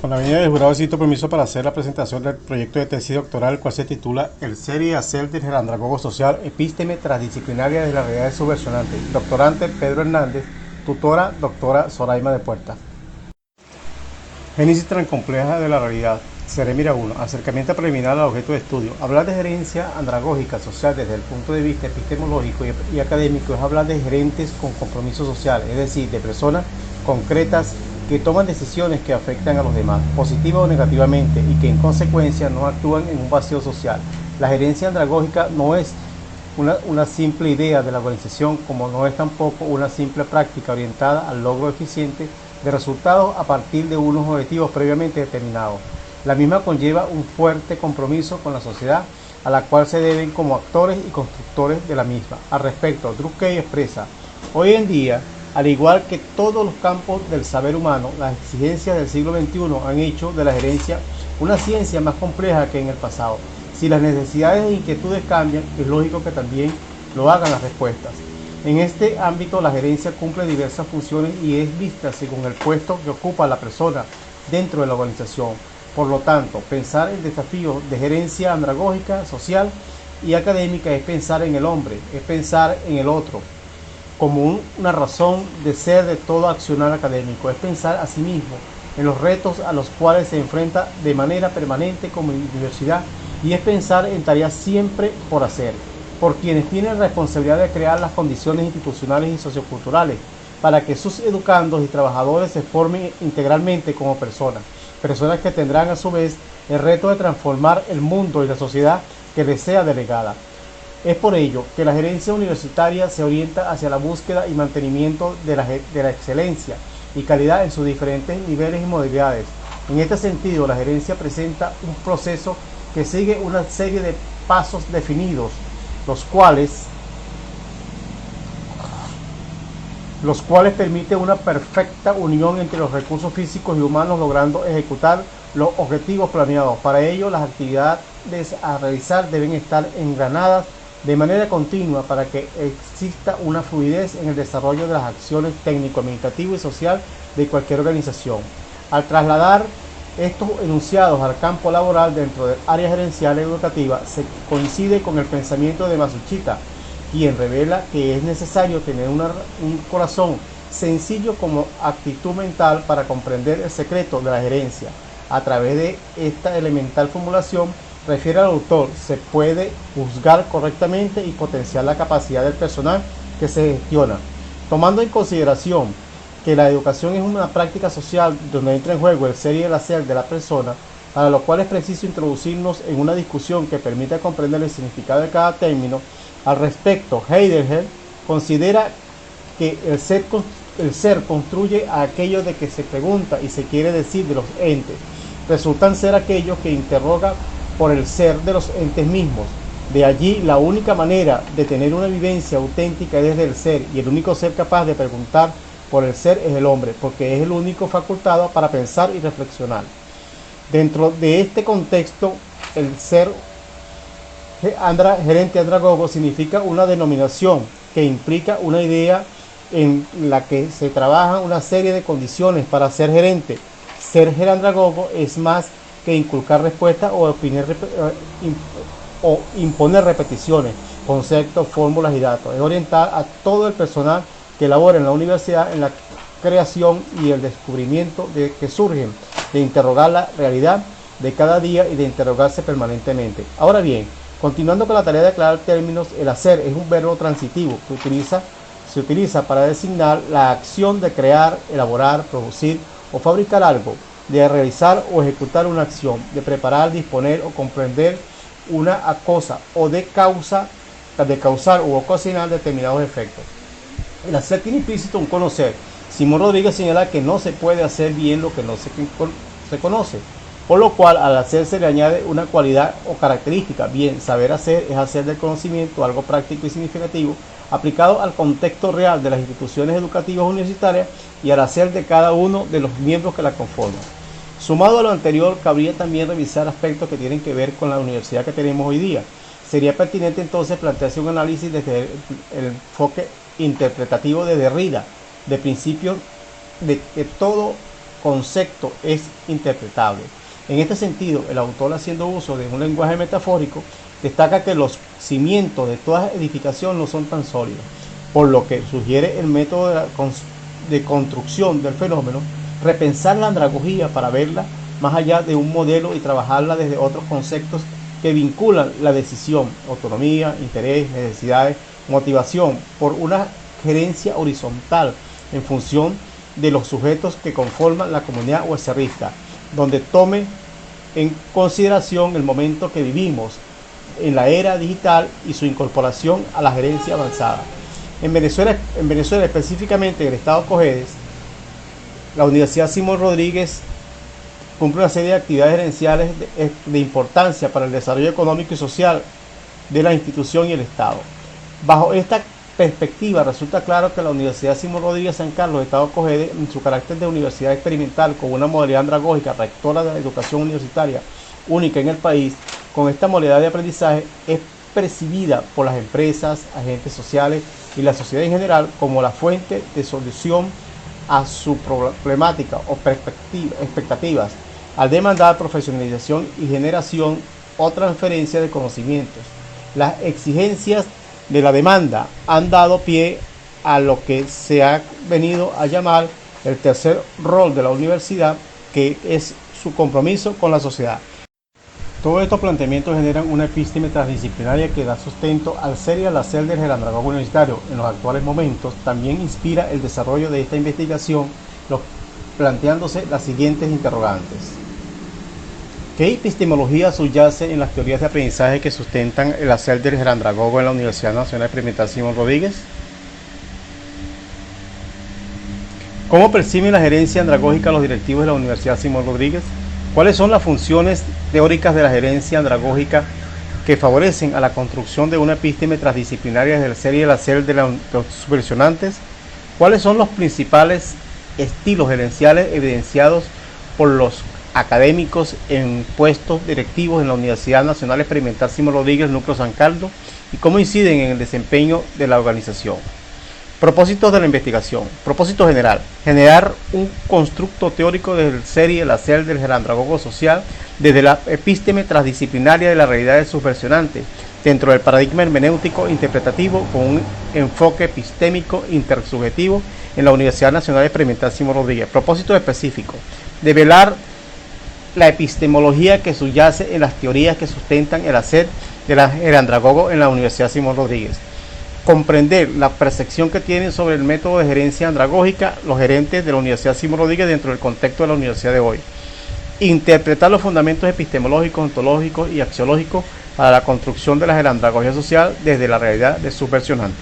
Con la venida del jurado necesito permiso para hacer la presentación del proyecto de tesis doctoral, el cual se titula El ser y hacer del andragogo social, epísteme transdisciplinaria de la realidad subversionante. Doctorante Pedro Hernández, tutora doctora Zoraima de Puerta. Génesis tan compleja de la realidad. Seremira 1. Acercamiento preliminar al objeto de estudio. Hablar de gerencia andragógica social desde el punto de vista epistemológico y académico es hablar de gerentes con compromiso social, es decir, de personas concretas que toman decisiones que afectan a los demás, positiva o negativamente, y que en consecuencia no actúan en un vacío social. La gerencia andragógica no es una simple idea de la organización, como no es tampoco una simple práctica orientada al logro eficiente de resultados a partir de unos objetivos previamente determinados. La misma conlleva un fuerte compromiso con la sociedad, a la cual se deben como actores y constructores de la misma. Al respecto, Druckey expresa: hoy en día, al igual que todos los campos del saber humano, las exigencias del siglo XXI han hecho de la gerencia una ciencia más compleja que en el pasado. Si las necesidades e inquietudes cambian, es lógico que también lo hagan las respuestas. En este ámbito, la gerencia cumple diversas funciones y es vista según el puesto que ocupa la persona dentro de la organización. Por lo tanto, pensar en desafíos de gerencia andragógica, social y académica es pensar en el hombre, es pensar en el otro, como una razón de ser de todo accionar académico, es pensar a sí mismo en los retos a los cuales se enfrenta de manera permanente como universidad, y es pensar en tareas siempre por hacer, por quienes tienen responsabilidad de crear las condiciones institucionales y socioculturales para que sus educandos y trabajadores se formen integralmente como personas que tendrán a su vez el reto de transformar el mundo y la sociedad que les sea delegada. Es por ello que la gerencia universitaria se orienta hacia la búsqueda y mantenimiento de la excelencia y calidad en sus diferentes niveles y modalidades. En este sentido, la gerencia presenta un proceso que sigue una serie de pasos definidos, los cuales permiten una perfecta unión entre los recursos físicos y humanos, logrando ejecutar los objetivos planeados. Para ello, las actividades a realizar deben estar engranadas de manera continua para que exista una fluidez en el desarrollo de las acciones técnico, administrativo y social de cualquier organización. Al trasladar estos enunciados al campo laboral dentro del área gerencial educativa, se coincide con el pensamiento de Matsushita, quien revela que es necesario tener un corazón sencillo como actitud mental para comprender el secreto de la gerencia. A través de esta elemental formulación, refiere al autor, se puede juzgar correctamente y potenciar la capacidad del personal que se gestiona, tomando en consideración que la educación es una práctica social donde entra en juego el ser y el hacer de la persona, para lo cual es preciso introducirnos en una discusión que permita comprender el significado de cada término. Al respecto, Heidegger considera que el ser construye a aquello de que se pregunta y se quiere decir de los entes. Resultan ser aquellos que interrogan por el ser de los entes mismos. De allí la única manera de tener una vivencia auténtica es desde el ser, y el único ser capaz de preguntar por el ser es el hombre, porque es el único facultado para pensar y reflexionar. Dentro de este contexto, el ser gerente andragogo significa una denominación que implica una idea en la que se trabaja una serie de condiciones para ser gerente. Ser gerandragogo es más que inculcar respuestas o imponer repeticiones, conceptos, fórmulas y datos. Es orientar a todo el personal que labora en la universidad en la creación y el descubrimiento de que surgen, de interrogar la realidad de cada día y de interrogarse permanentemente. Ahora bien, continuando con la tarea de aclarar términos, el hacer es un verbo transitivo que se utiliza para designar la acción de crear, elaborar, producir o fabricar algo, de realizar o ejecutar una acción, de preparar, disponer o comprender una cosa, o de causar o ocasionar determinados efectos. El hacer tiene implícito un conocer. Simón Rodríguez señala que no se puede hacer bien lo que no se conoce, por lo cual al hacer se le añade una cualidad o característica. Bien, saber hacer es hacer del conocimiento algo práctico y significativo, aplicado al contexto real de las instituciones educativas universitarias y al hacer de cada uno de los miembros que la conforman. Sumado a lo anterior, cabría también revisar aspectos que tienen que ver con la universidad que tenemos hoy día. Sería pertinente entonces plantearse un análisis desde el enfoque interpretativo de Derrida, de principios de que todo concepto es interpretable. En este sentido, el autor, haciendo uso de un lenguaje metafórico, destaca que los cimientos de toda edificación no son tan sólidos, por lo que sugiere el método de construcción del fenómeno, repensar la andragogía para verla más allá de un modelo y trabajarla desde otros conceptos que vinculan la decisión, autonomía, interés, necesidades, motivación, por una gerencia horizontal en función de los sujetos que conforman la comunidad OSRista, donde tome en consideración el momento que vivimos en la era digital y su incorporación a la gerencia avanzada. En Venezuela específicamente en el estado Cojedes, la Universidad Simón Rodríguez cumple una serie de actividades gerenciales de importancia para el desarrollo económico y social de la institución y el Estado. Bajo esta perspectiva, resulta claro que la Universidad Simón Rodríguez San Carlos, Estado Cojedes, en su carácter de universidad experimental con una modalidad andragógica rectora de la educación universitaria única en el país, con esta modalidad de aprendizaje es percibida por las empresas, agentes sociales y la sociedad en general como la fuente de solución a su problemática o expectativas, al demandar profesionalización y generación o transferencia de conocimientos. Las exigencias de la demanda han dado pie a lo que se ha venido a llamar el tercer rol de la universidad, que es su compromiso con la sociedad. Todos estos planteamientos generan una episteme transdisciplinaria que da sustento al ser y al hacer del andragogo universitario en los actuales momentos. También inspira el desarrollo de esta investigación, planteándose las siguientes interrogantes. ¿Qué epistemología subyace en las teorías de aprendizaje que sustentan el hacer del andragogo en la Universidad Nacional Experimental Simón Rodríguez? ¿Cómo percibe la gerencia andragógica los directivos de la Universidad Simón Rodríguez? ¿Cuáles son las funciones teóricas de la gerencia andragógica que favorecen a la construcción de una episteme transdisciplinaria del ser y el hacer de los subversionantes? ¿Cuáles son los principales estilos gerenciales evidenciados por los académicos en puestos directivos en la Universidad Nacional Experimental Simón Rodríguez, Núcleo San Carlos, y cómo inciden en el desempeño de la organización? Propósitos de la investigación. Propósito general: generar un constructo teórico del ser y el hacer del andragogo social desde la episteme transdisciplinaria de la realidad del subversionante, dentro del paradigma hermenéutico interpretativo con un enfoque epistémico intersubjetivo en la Universidad Nacional Experimental Simón Rodríguez. Propósito específico: develar la epistemología que subyace en las teorías que sustentan el hacer del andragogo en la Universidad Simón Rodríguez. Comprender la percepción que tienen sobre el método de gerencia andragógica los gerentes de la Universidad Simón Rodríguez dentro del contexto de la universidad de hoy. Interpretar los fundamentos epistemológicos, ontológicos y axiológicos para la construcción de la andragogía social desde la realidad del subversionante.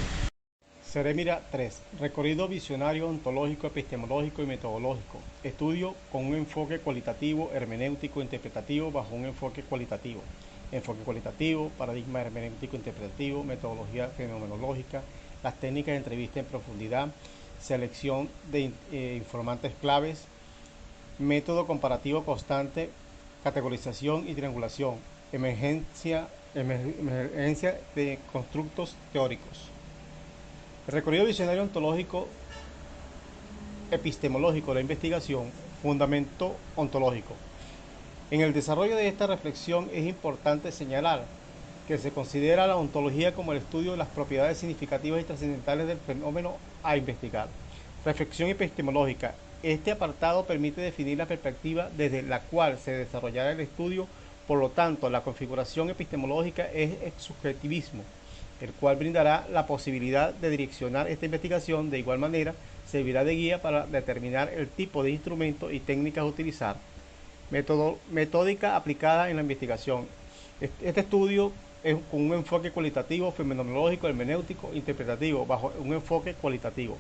Seremira 3. Recorrido visionario, ontológico, epistemológico y metodológico. Estudio con un enfoque cualitativo, hermenéutico, interpretativo bajo un enfoque cualitativo. Enfoque cualitativo, paradigma hermenéutico interpretativo, metodología fenomenológica, las técnicas de entrevista en profundidad, selección de informantes claves, método comparativo constante, categorización y triangulación, emergencia de constructos teóricos. El recorrido visionario ontológico epistemológico de la investigación, fundamento ontológico. En el desarrollo de esta reflexión es importante señalar que se considera la ontología como el estudio de las propiedades significativas y trascendentales del fenómeno a investigar. Reflexión epistemológica. Este apartado permite definir la perspectiva desde la cual se desarrollará el estudio, por lo tanto, la configuración epistemológica es el subjetivismo, el cual brindará la posibilidad de direccionar esta investigación. De igual manera, servirá de guía para determinar el tipo de instrumentos y técnicas a utilizar. Metódica aplicada en la investigación. Este estudio es con un enfoque cualitativo, fenomenológico, hermenéutico, interpretativo, bajo un enfoque cualitativo.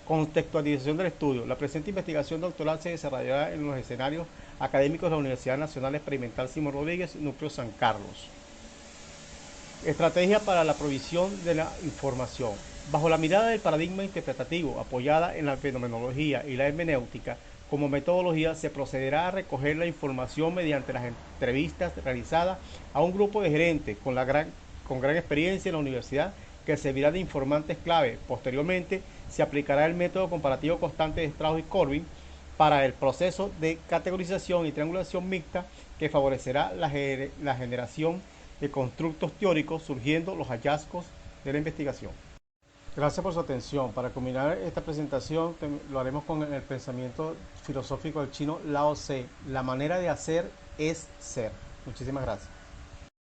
Contextualización del estudio. La presente investigación doctoral se desarrollará en los escenarios académicos de la Universidad Nacional Experimental Simón Rodríguez, Núcleo San Carlos. Estrategia para la provisión de la información. Bajo la mirada del paradigma interpretativo, apoyada en la fenomenología y la hermenéutica, como metodología, se procederá a recoger la información mediante las entrevistas realizadas a un grupo de gerentes con gran experiencia en la universidad, que servirá de informantes clave. Posteriormente, se aplicará el método comparativo constante de Strauss y Corbin para el proceso de categorización y triangulación mixta que favorecerá la generación de constructos teóricos surgiendo los hallazgos de la investigación. Gracias por su atención. Para culminar esta presentación lo haremos con el pensamiento filosófico del chino Lao Tse. La manera de hacer es ser. Muchísimas gracias.